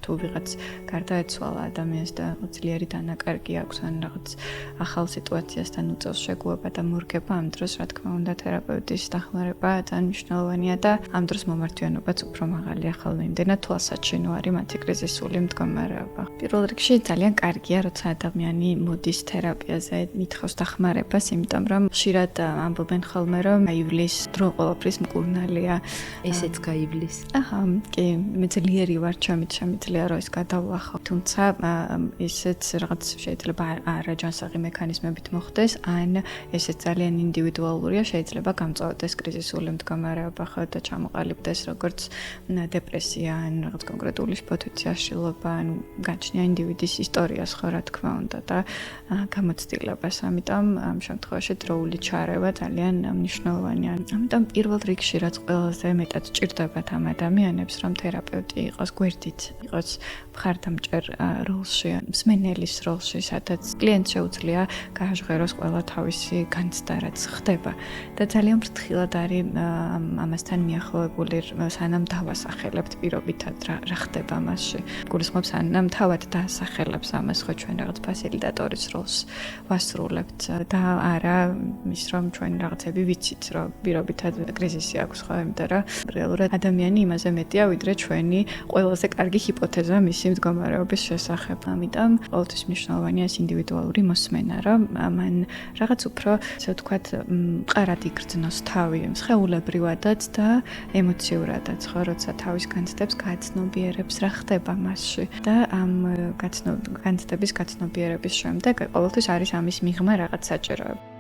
თუ ვიღაც გარდაეცვალა ადამიანს და ძლიერი დანაკარგი აქვს ან რაღაც ახალ სიტუაციასთან უწევს შეგუება და მორგება, ამ დროს რა თქმა უნდა თერაპევტის დახმარება ძალიან მნიშვნელოვანია და ამ დროს მომართვიანობაც უფრო მაღალია ხოლმე, იმდენად თვალსაჩინო არის მათი კრიზისული მდგომარეობა. პირველ რიგში ძალიან კარგია, როცა ადამიანი მოდის თერაპიაზე, ითხოვს დახმარებას, იმიტომ რომ ხშირად ამბობენ ხოლმე, რომ აივლის დრო ყველაფრის მკურნალია. ესეც გაივლის. აჰა, კი, მე ძლიერი ვარ, შემიძლია რომ ეს გადავახო. თუმცა ისეც რაღაც შეიძლება არაჯანსაღი მექანიზმებით მოხდეს, ან ესეც ძალიან ინდივიდუალურია, შეიძლება გამწვავდეს კრიზისული მდგომარეობა ხო და ჩამოყალიბდეს როგორც დეპრესია, ან რაღაც კონკრეტული სპოტიცი აშლილობა, ან გაჩნია ინდივიდის ისტორიას ხო რა თქმა უნდა და გამოცდილებას. ამიტომ ამ შემთხვევაში დროული ჩარევა ძალიან მნიშვნელოვანია. ამიტომ პირველ რიგში რაც ყველაზე მეტად ჭირდებათ ამ ადამიანებს, რომ თერაპევტი იყოს გვერდით, იყოს მხარდამჭერ როლში, მსმენელის როლში, სადაც კლიენტს შეუძლია გააჟღეროს ყველა თავისი განცდა, რაც ხდება. და ძალიან ფრთხილად არის ამასთან მიახლოებული, სანამ დავასახელებთ პირობითად რა ხდება მასში. გულისხმობს სანამ თავად დაასახელებს ამას, ხო ჩვენ რაღაც ფასილიტატორის როლს ვასრულებთ და არა ის რომ ჩვენ რაღაცები ვიცით, რომ პირობითად კრიზისი აქვს ხო, იმიტომ რომ რეალურად ადამიანი იმაზე მეტია, ვიდრე ჩვენი ყველაზე კარგი ჰიპოთეზა მისი მდგომარეობის შესახებ. ამიტომ ყოველთვის მნიშვნელოვანია ეს ინდივიდუალური მოსმენა, რომ მან რაღაც უფრო, ასე ვთქვათ, მყარად იგრძნოს თავი, სხეულებრივადაც და ემოციურადაც, ხო, როცა თავის განცდებს გაცნობიერებს, რა ხდება მასში და ამ განცდების გაცნობიერების შემდეგ ყოველთვის არის ამის მიღმა რაღაც საჭიროება.